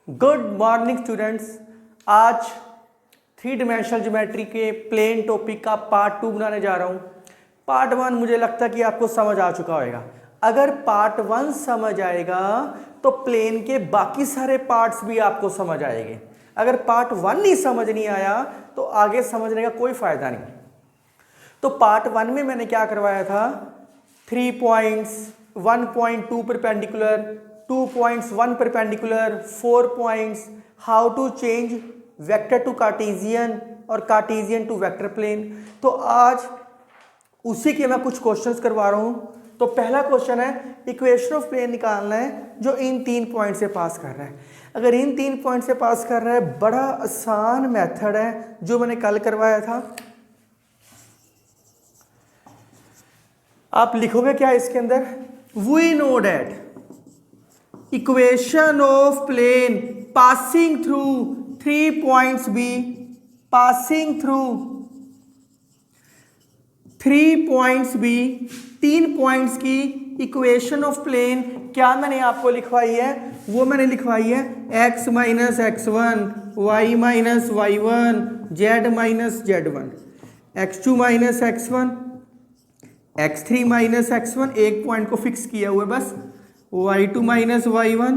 Good morning students. आज three dimensional geometry के plane topic का पार्ट 2 बनाने जा रहा हूँ। पार्ट 1 मुझे लगता है कि आपको समझ आ चुका होगा। अगर पार्ट 1 समझ आएगा तो प्लेन के बाकी सारे पार्ट्स भी आपको समझ आएंगे। अगर पार्ट 1 ही समझ नहीं आया तो आगे समझने का कोई फायदा नहीं। तो पार्ट 1 में मैंने क्या करवाया था, 3 points, 1.2 perpendicular, 2 points 1 perpendicular, 4 points, how to change vector to cartesian और कार्टेशियन टू वेक्टर प्लेन। तो आज उसी के मैं कुछ क्वेश्चंस करवा रहा हूं। तो पहला क्वेश्चन है, इक्वेशन ऑफ प्लेन निकालना है जो इन 3 पॉइंट से पास कर रहा है। अगर इन 3 पॉइंट से पास कर रहा है, बड़ा आसान मेथड है जो मैंने कल करवाया था। आप लिखोगे क्या इसके अंदर, we know that equation of plane passing through 3 points be, passing through 3 points be, 3 points की इक्वेशन ऑफ प्लेन क्या मैंने आपको लिखवाई है, वो मैंने लिखवाई है x minus x1, y minus y1, z minus z1, x2 minus x1, x3 minus x1, एक पॉइंट को फिक्स किया हुआ है बस, y2 minus y1,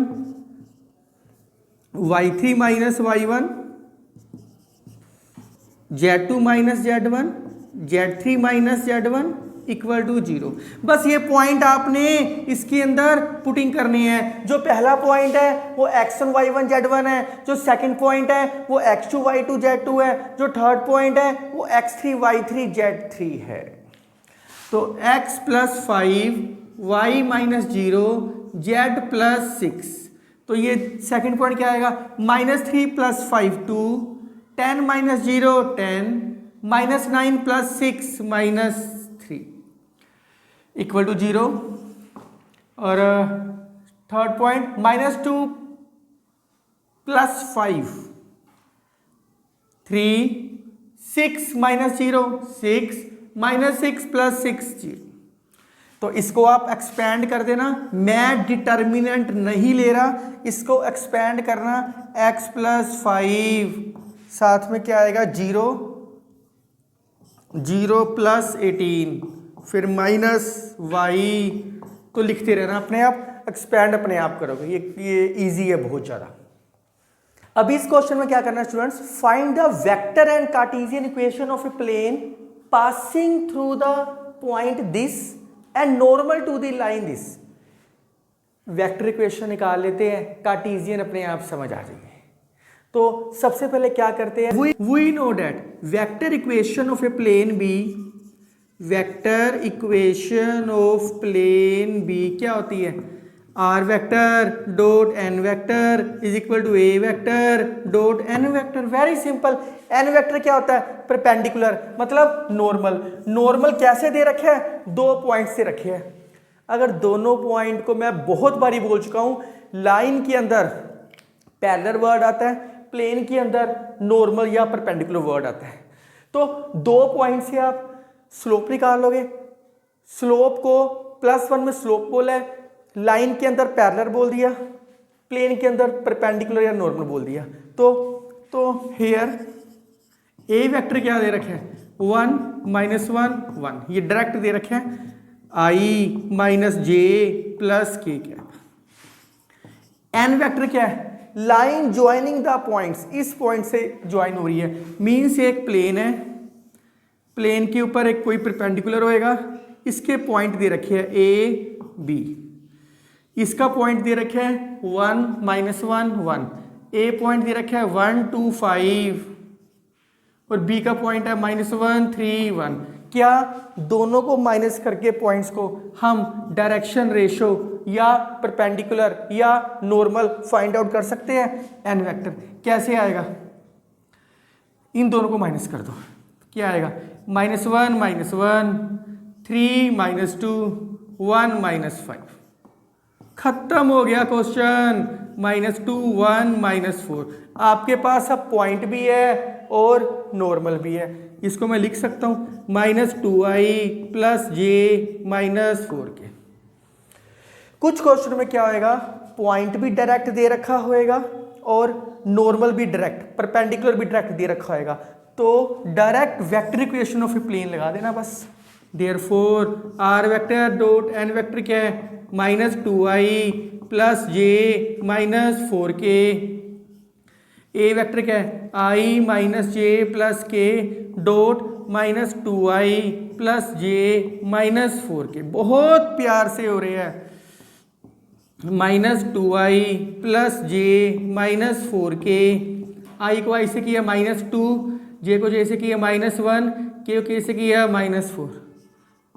y3 minus y1, z2 minus z1, z3 minus z1 equal to 0। बस ये point आपने इसके अंदर पुटिंग करनी है। जो पहला पॉइंट है वो x1 y1 z1 है, जो सेकंड पॉइंट है वो x2 y2 z2 है, जो थर्ड पॉइंट है वो x3 y3 z3 है। तो x plus 5, y minus 0, z plus 6। तो ये सेकंड पॉइंट क्या आएगा, -3 plus 5 2, 10 minus 0 10, -9 plus 6 -3 equal to 0। और third point -2 plus 5 3, 6 minus 0 6, -6 plus 6 0। तो इसको आप एक्सपैंड कर देना, मैं डिटर्मिनेंट नहीं ले रहा, इसको एक्सपैंड करना, x प्लस 5 साथ में क्या आएगा 0, 0 प्लस 18, फिर माइनस y। तो लिखते रहना अपने आप, एक्सपैंड अपने आप करोगे, ये इजी है बहुत ज़्यादा। अभी इस क्वेश्चन में क्या करना है students, find the vector and cartesian equation of a plane passing through the point this and normal to the line this. Vector equation निकाल लेते हैं, कार्टेशियन अपने आप समझ आ जाएंगे। तो सबसे पहले क्या करते हैं, we know that vector equation of a plane be, vector equation of plane be क्या होती है, r vector dot n vector is equal to a vector dot n vector. Very simple. N vector क्या होता है, perpendicular मतलब normal. Normal कैसे दे रखे हैं, 2 पॉइंट से रखे हैं। अगर दोनों पॉइंट को, मैं बहुत बारी बोल चुका हूं, लाइन के अंदर पैरेलल वर्ड आता है, प्लेन के अंदर नॉर्मल या परपेंडिकुलर वर्ड आता है। तो 2 पॉइंट से आप स्लोप निकाल लोगे। स्लोप को +1 में स्लोप बोला है, लाइन के अंदर पैरेलल बोल दिया, प्लेन के अंदर परपेंडिकुलर या नॉर्मल बोल दिया। तो हियर ए वेक्टर क्या दे रखे हैं, 1 -1 1, ये डायरेक्ट दे रखे हैं, i माइनस जे प्लस के क्या। एन वेक्टर क्या है, लाइन ज्वाइनिंग द पॉइंट्स, इस पॉइंट से ज्वाइन हो रही है, मीन्स एक प्लेन है, प्लेन के ऊपर एक कोई परपेंडिकुलर होएगा, इसके पॉइंट दे रखे हैं ए बी, इसका पॉइंट दे रखे हैं 1 -1 1, ए पॉइंट दे रखे है 1 2 5 और बी का पॉइंट है -1 3 1। क्या दोनों को माइनस करके पॉइंट्स को हम डायरेक्शन रेशो या परपेंडिकुलर या नॉर्मल फाइंड आउट कर सकते हैं। एन वेक्टर कैसे आएगा, इन दोनों को माइनस कर दो, क्या आएगा -1 -1 3 -2 1 -5। खत्म हो गया क्वेश्चन। -2 1 -4। आपके पास अब पॉइंट भी है और नॉर्मल भी है। इसको मैं लिख सकता हूं -2i + j -4k। कुछ क्वेश्चन में क्या होएगा, पॉइंट भी डायरेक्ट दे रखा होएगा और नॉर्मल भी डायरेक्ट, परपेंडिकुलर भी डायरेक्ट दे रखा होगा, तो direct vector equation of a plane लगा देना बस। Therefore r vector dot n vector क्या है, -2i plus j minus 4k, a vector क्या है, i minus j plus k dot -2i plus j minus 4k। बहुत प्यार से हो रहे हैं, -2i plus j minus 4k, i को i से किया -2, जे को जे से किया -1, के को के से किया -4,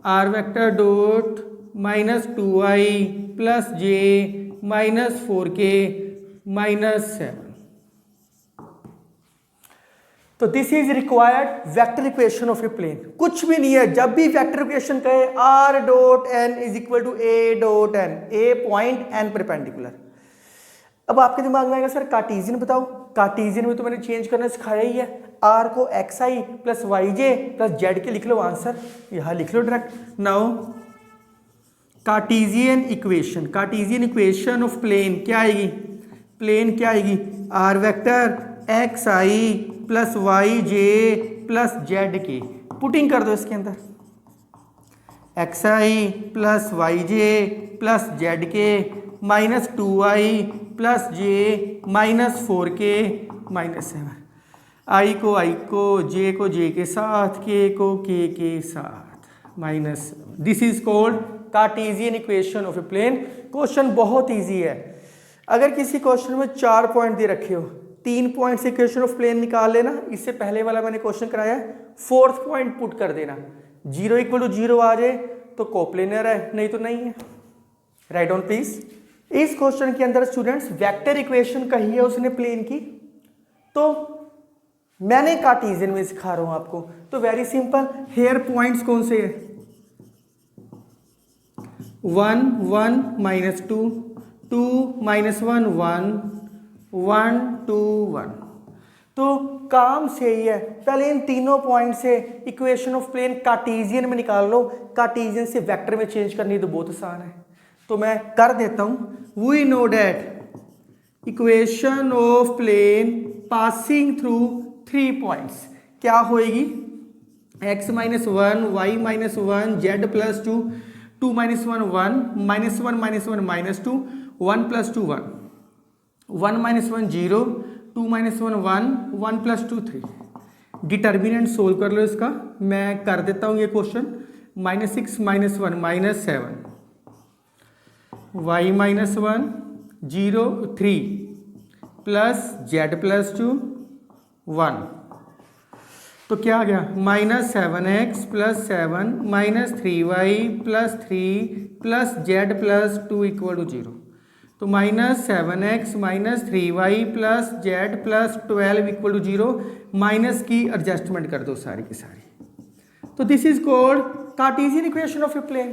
r vector dot -2i plus j minus 4k -7। तो this is required vector equation of a plane. कुछ भी नहीं है, जब भी वेक्टर इक्वेशन कहे r dot n is equal to a dot n, a point n perpendicular. अब आपके दिमाग में आएगा सर कार्टेशियन बताओ, कार्टेशियन में तो मैंने चेंज करना सिखाया ही है, आर को x i plus y j plus z k लिख लो, आंसर यहां लिख लो direct. Now cartesian equation, cartesian equation of plane क्या आएगी, प्लेन क्या आएगी, r vector x i plus y j plus z k, putting कर दो इसके अंदर, x i plus y j plus z k -2i plus J -4k -7, आई को जे के साथ, के के साथ -7। This is called cartesian equation of a plane. Question बहुत इजी है। अगर किसी क्वेश्चन में 4 पॉइंट दे रखे हो, 3 पॉइंट से इक्वेशन ऑफ प्लेन निकाल लेना, इससे पहले वाला मैंने क्वेश्चन कराया, 4th पॉइंट पुट कर देना, 0 = 0 आ जाए तो कोप्लेनर है, नहीं तो नहीं है। Right on please. इस क्वेश्चन के अंदर स्टूडेंट्स वेक्टर इक्वेशन कही है उसने प्लेन की, तो मैंने कार्टेशियन में सिखा रहा हूं आपको, तो वेरी सिंपल, हेयर पॉइंट्स कौन से है, 1 1 -2 2 -1 1 1 2 1। तो काम से ही है, पहले इन तीनों पॉइंट से इक्वेशन ऑफ प्लेन कार्टेशियन में निकाल लो, कार्टेशियन से वेक्टर में चेंज करनी तो बहुत आसान है, तो मैं कर देता हूं। We know that equation of plane passing through 3 points क्या होएगी, x -1 y -1 z + 2 2 - 1 1 -1 -1 -2 1 + 2 1 1 - 1 0 2 - 1 1 1 + 2 3। Determinant solve कर लो इसका, मैं कर देता हूं ये क्वेश्चन, -6 -1 -7 y -1 0 3 प्लस z + 2 1, तो क्या आ गया, -7x + 7 -3y + 3 प्लस z + 2 = 0, तो -7x -3y + z + 12 = 0, माइनस की एडजस्टमेंट कर दो सारी की सारी। तो this is called cartesian equation of a plane.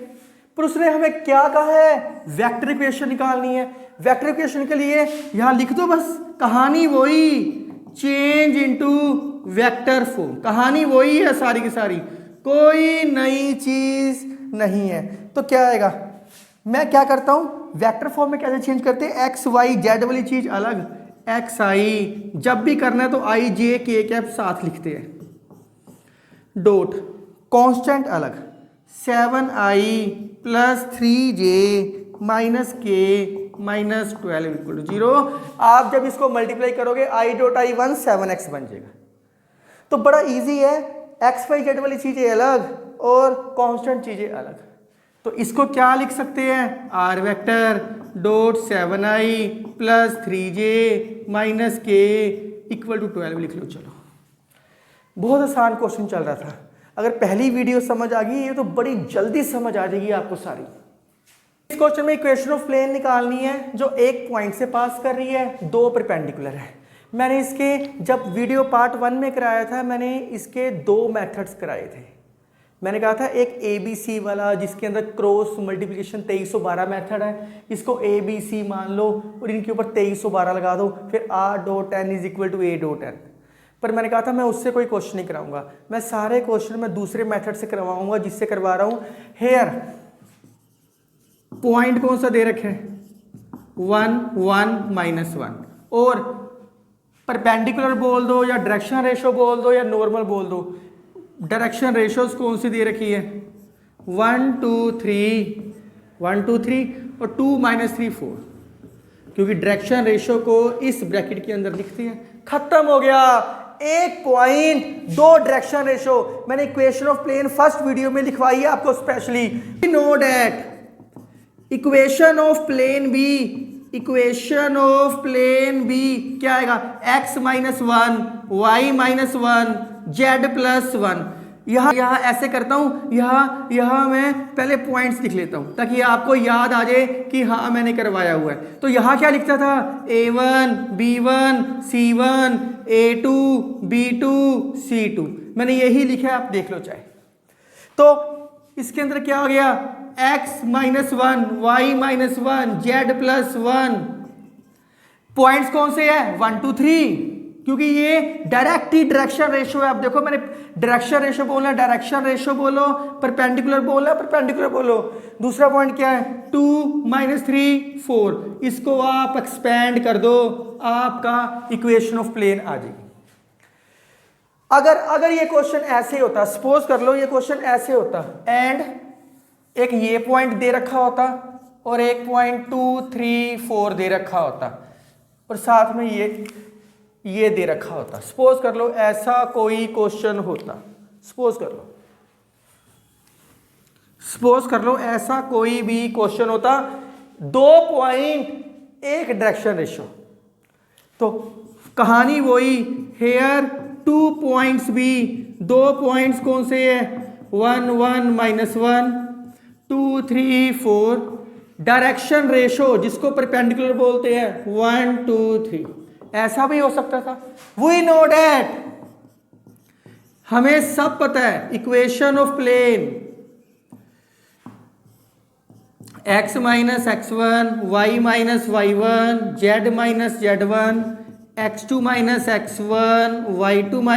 पर उसने हमें क्या कहा है, वेक्टर इक्वेशन निकालनी है। वेक्टर इक्वेशन के लिए यहां लिख दो बस, कहानी वही, चेंज इनटू वेक्टर फॉर्म, कहानी वही है सारी की सारी, कोई नई चीज नहीं है। तो क्या आएगा, मैं क्या करता हूं, वेक्टर फॉर्म में कैसे चेंज करते हैं, एक्स वाई जेड वाली चीज अलग, एक्स आई, जब भी करना है तो आई जे के कैप साथ लिखते हैं, डॉट कांस्टेंट अलग, 7i + 3j - k -12 = 0। आप जब इसको मल्टीप्लाई करोगे i.i1 7x बन जाएगा। तो बड़ा इजी है, एक्स वाई जेड वाली चीजें अलग और कांस्टेंट चीजें अलग। तो इसको क्या लिख सकते हैं, are vector dot 7i + 3j - k = 12 लिख लो। चलो, बहुत आसान क्वेश्चन चल रहा था। अगर पहली वीडियो समझ आ गई, ये तो बड़ी जल्दी समझ आ जाएगी आपको सारी। इस क्वेश्चन में इक्वेशन ऑफ प्लेन निकालनी है जो एक पॉइंट से पास कर रही है, 2 परपेंडिकुलर है। मैंने इसके जब वीडियो पार्ट 1 में कराया था, मैंने इसके 2 मेथड्स कराए थे। मैंने कहा था एक ABC वाला जिसके अंदर क्रॉस मल्टीप्लिकेशन 2312 मेथड है, इसको ABC मान लो और इनके ऊपर 2312 लगा दो, फिर r.n = a.n। पर मैंने कहा था मैं उससे कोई क्वेश्चन नहीं कराऊंगा, मैं सारे क्वेश्चन मैं दूसरे मेथड से करवाऊंगा, जिससे करवा रहा हूं। हेयर पॉइंट कौन सा दे रखे हैं, 1 1 -1, और परपेंडिकुलर बोल दो या डायरेक्शन रेशो बोल दो या नॉर्मल बोल दो। डायरेक्शन रेशोज कौन सी दे रखी है? 1 2 3 1 2 3 और 2 -3 4, क्योंकि डायरेक्शन रेशो को इस ब्रैकेट के अंदर लिखते हैं। खत्म हो गया। 1 पॉइंट 2 डायरेक्शन रेशो। मैंने equation of plane first video में लिखवाई है आपको specially. Know that equation of plane be, equation of plane be क्या आएगा? x -1 y -1 z +1। यहाँ ऐसे करता हूँ, यहाँ मैं पहले पॉइंट्स लिख लेता हूँ ताकि आपको याद आ जाए कि हाँ मैंने करवाया हुआ है। तो यहाँ क्या लिखता था? a1 b1 c1 a2 b2 c2। मैंने यही लिखा है, आप देख लो चाहे। तो इसके अंदर क्या हो गया? x -1 y -1 z +1। पॉइंट्स कौन से है? 1 2 3, क्योंकि ये डायरेक्ट ही डायरेक्शन रेशो है। आप देखो मैंने डायरेक्शन रेशो बोला, डायरेक्शन रेशो बोलो, परपेंडिकुलर बोला, परपेंडिकुलर बोलो। दूसरा पॉइंट क्या है? 2 -3 4। इसको आप एक्सपेंड कर दो, आपका इक्वेशन ऑफ प्लेन आ जाएगी। अगर ये क्वेश्चन ऐसे होता, सपोज कर लो ये क्वेश्चन ऐसे होता एंड एक ये पॉइंट दे रखा होता और एक पॉइंट 2 3 4 दे रखा होता और साथ में ये दे रखा होता। सपोज कर लो ऐसा कोई क्वेश्चन होता, सपोज कर लो ऐसा कोई भी क्वेश्चन होता, 2 पॉइंट 1 डायरेक्शन रेशो। तो कहानी वही, हेयर 2 पॉइंट्स भी, 2 पॉइंट्स कौन से है? 1 1 -1 2 3 4। डायरेक्शन रेशो जिसको परपेंडिकुलर बोलते हैं 1 2 3। ऐसा भी हो सकता था। वी नो डैट, हमें सब पता है equation of plane x - x1 y - y1 z - z1 x2 - x1 y2 -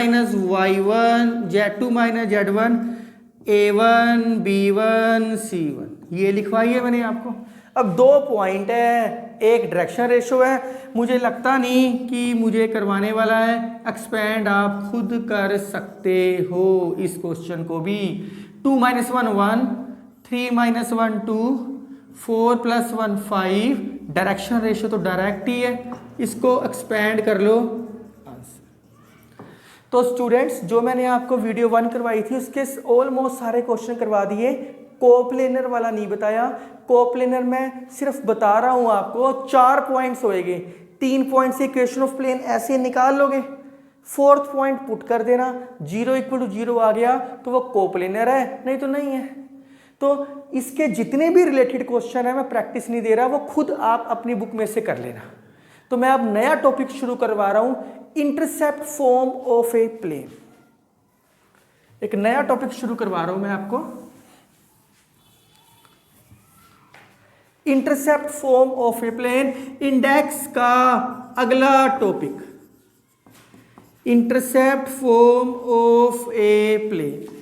y1 z2 - z1 a1 b1 c1, ये लिखवाई है मैंने आपको। अब 2 पॉइंट है, एक डायरेक्शन रेशो है। मुझे लगता नहीं कि मुझे करवाने वाला है, एक्सपेंड आप खुद कर सकते हो इस क्वेश्चन को भी। 2 - 1 1 3 - 1 2 4 + 1 5। डायरेक्शन रेशो तो डायरेक्ट ही है, इसको एक्सपेंड कर लो। तो स्टूडेंट्स जो मैंने आपको वीडियो 1 करवाई थी उसके ऑलमोस्ट सारे क्वेश्चन करवा दिए। कोप्लेनर वाला नहीं बताया। कोप्लेनर में सिर्फ बता रहा हूं आपको 4 पॉइंट्स होएंगे। 3 पॉइंट से इक्वेशन ऑफ प्लेन ऐसे निकाल लोगे, 4th पॉइंट पुट कर देना, 0 = 0 आ गया तो वो कोप्लेनर है, नहीं तो नहीं है। तो इसके जितने भी रिलेटेड क्वेश्चन है मैं प्रैक्टिस नहीं दे रहा, वो खुद आप अपनी बुक में से कर लेना। तो मैं अब नया टॉपिक शुरू करवा रहा हूं, intercept form of a plane. एक नया टॉपिक शुरू करवा रहा हूं मैं आपको, intercept form of a plane. Index का अगला topic, intercept form of a plane.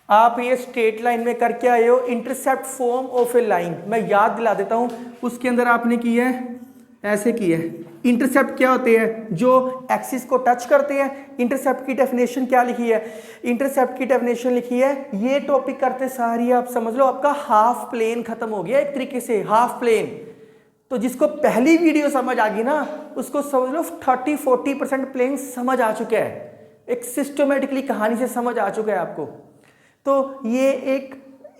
आप ये स्ट्रेट लाइन में करके आए हो, intercept form of a line. मैं याद दिला देता हूं, उसके अंदर आपने किया है, ऐसे किया है। इंटरसेप्ट क्या होते हैं? जो एक्सिस को टच करते हैं। इंटरसेप्ट की डेफिनेशन क्या लिखी है? इंटरसेप्ट की डेफिनेशन लिखी है, ये टॉपिक करते सारी आप समझ लो आपका हाफ प्लेन खत्म हो गया एक तरीके से, हाफ प्लेन। तो जिसको पहली वीडियो समझ आ गई ना, उसको समझ लो 30-40% प्लेन समझ आ चुका है, एक सिस्टमेटिकली कहानी से समझ आ चुका है आपको। तो ये एक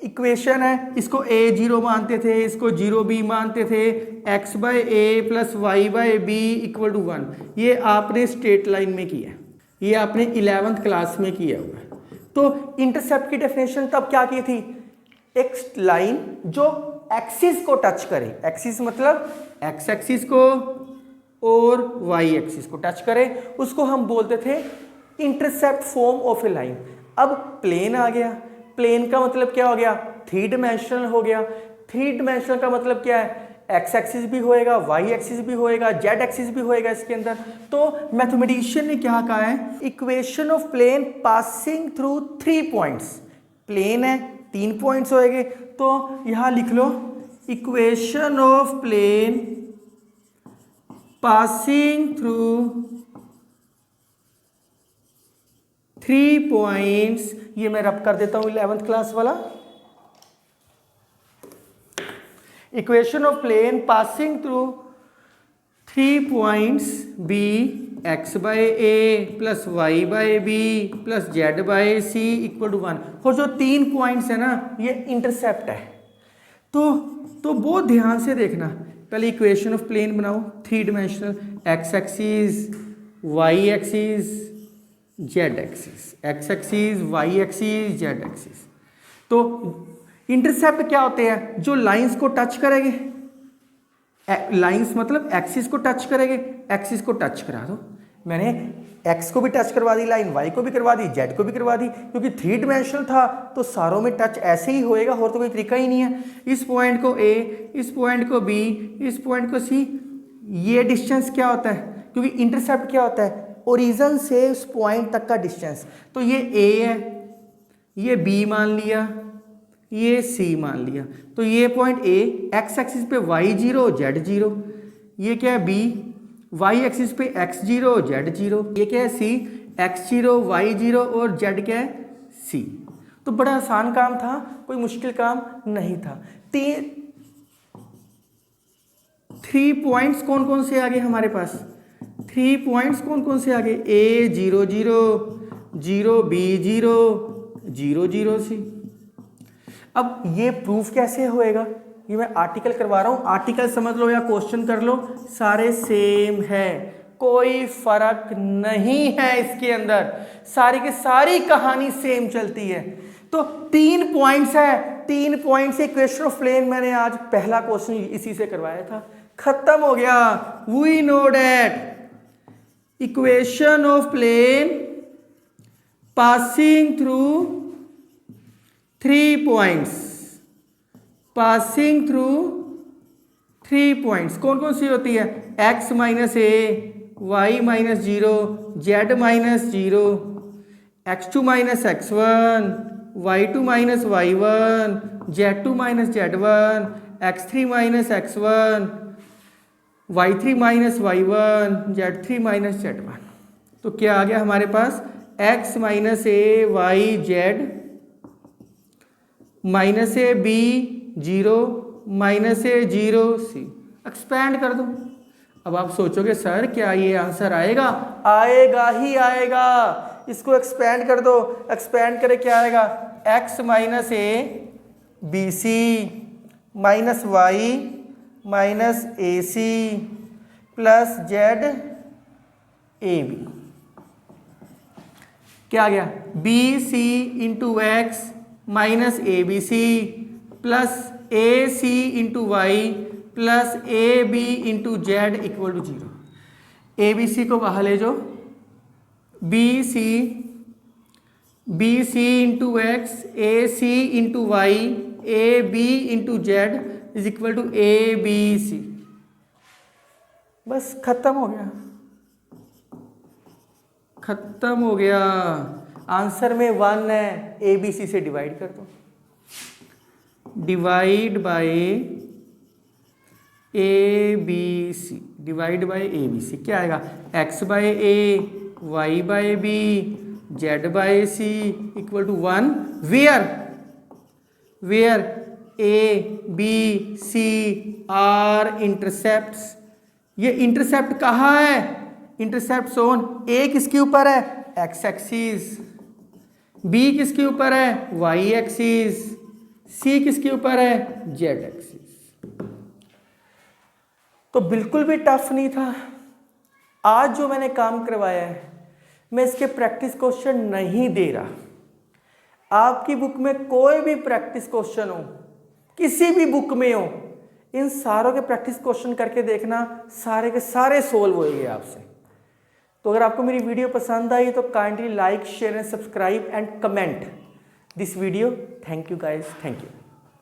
इक्वेशन है, इसको a0 मानते थे, इसको 0b मानते थे, x/a + y/b = 1। ये आपने स्ट्रेट लाइन में किया है, ये आपने 11th क्लास में किया हुआ है। तो इंटरसेप्ट की डेफिनेशन तब क्या की थी? एक लाइन जो एक्सिस को टच करे, एक्सिस मतलब x एक्सिस को और y एक्सिस को टच करे, उसको हम बोलते थे intercept form of a line. अब प्लेन आ गया, प्लेन का मतलब क्या हो गया? 3 डायमेंशनल हो गया। 3 डायमेंशनल का मतलब क्या है? एक्स एक्सिस भी होएगा, वाई एक्सिस भी होएगा, जेड एक्सिस भी होएगा इसके अंदर। तो मैथमेटिशियन ने क्या कहा है? Equation of plane passing through 3 points. Plane है, 3 पॉइंट्स होएंगे, तो यहां लिख लो equation of plane passing through 3 points, ये मैं रब कर देता हूं 11th क्लास वाला। Equation of plane passing through 3 points be x by a plus y by b plus z by c equal to 1। और जो 3 पॉइंट्स है ना, ये इंटरसेप्ट है। तो बहुत ध्यान से देखना। पहले इक्वेशन ऑफ प्लेन बनाओ 3 dimensional, x axis, y axis, z axis, x axis, y axis, z axis. तो इंटरसेप्ट क्या होते हैं? जो लाइंस को टच करेंगे, लाइंस मतलब एक्सिस को टच करेंगे, एक्सिस को टच करा दो। मैंने एक्स को भी टच करवा दी लाइन, वाई को भी करवा दी, जेड को भी करवा दी, क्योंकि 3 डायमेंशनल था तो सारों में टच ऐसे ही होएगा, और तो कोई तरीका ही नहीं है। इस पॉइंट को ए, इस पॉइंट को बी, इस पॉइंट को सी, ये डिस्टेंस क्या होता है? क्योंकि इंटरसेप्ट क्या होता है? ओरिजिन से उस पॉइंट तक का डिस्टेंस। तो ये ए है, ये बी मान लिया, ये सी मान लिया। तो ये पॉइंट ए, एक्स एक्सिस पे वाई 0 जेड 0, ये क्या है बी, वाई एक्सिस पे एक्स 0 जेड 0, ये क्या है सी, एक्स 0 वाई 0 और जेड क्या है सी। तो बड़ा आसान काम था, कोई मुश्किल काम नहीं था। 3 पॉइंट्स कौन कौन से आगे हमारे पास? 3 पॉइंट्स कौन कौन से आगे? ए 0 0 0 बी 0 0 0 सी। अब ये प्रूफ कैसे होएगा? ये मैं आर्टिकल करवा रहा हूं, आर्टिकल समझ लो या क्वेश्चन कर लो, सारे सेम है, कोई फर्क नहीं है इसके अंदर, सारी की सारी कहानी सेम चलती है। तो 3 पॉइंट्स है, 3 पॉइंट्स से इक्वेशन ऑफ प्लेन मैंने आज पहला क्वेश्चन इसी से करवाया था, खत्म हो गया। We know that equation of plane passing through 3 points, passing through 3 points कौन कौन सी होती है? x minus a, y minus 0, z minus 0, x2 minus x1, y2 minus y1, z2 minus z1, x3 minus x1, y3 minus y1, z3 minus z1। तो क्या आ गया हमारे पास? x minus a y z minus a b 0 minus a 0 c. Expand कर दो। अब आप सोचोगे सर क्या ये आंसर आएगा? आएगा ही आएगा। इसको एक्सपैंड कर दो, एक्सपैंड करे क्या आएगा? x minus a b c minus y minus a c plus z a b. क्या आ गया? B c into x minus a b c plus a c into y plus a b into z equal to 0। A b c को बाहर ले जाओ, b c into x, a c into y, a b into z is equal to a b c. बस खत्म हो गया, खत्म हो गया। आंसर में 1 है, ए बी सी से डिवाइड कर दो, divide by a b c, divide by a b c. क्या आएगा? X by a, y by b, z by c equal to 1। Where a b c are intercepts. ये इंटरसेप्ट कहाँ है? इंटरसेप्ट जोन ए किसके ऊपर है? X axis. B किसके ऊपर है? Y axis. सी किसके ऊपर है? Z axis. तो बिल्कुल भी टफ नहीं था। आज जो मैंने काम करवाया है, मैं इसके प्रैक्टिस क्वेश्चन नहीं दे रहा। आपकी बुक में कोई भी प्रैक्टिस क्वेश्चन हो, किसी भी बुक में हो, इन सारों के प्रैक्टिस क्वेश्चन करके देखना, सारे के सारे सोल्व होंगे आपसे। तो अगर आपको मेरी वीडियो पसंद आई तो kindly like, share and subscribe and comment this video. Thank you guys, thank you.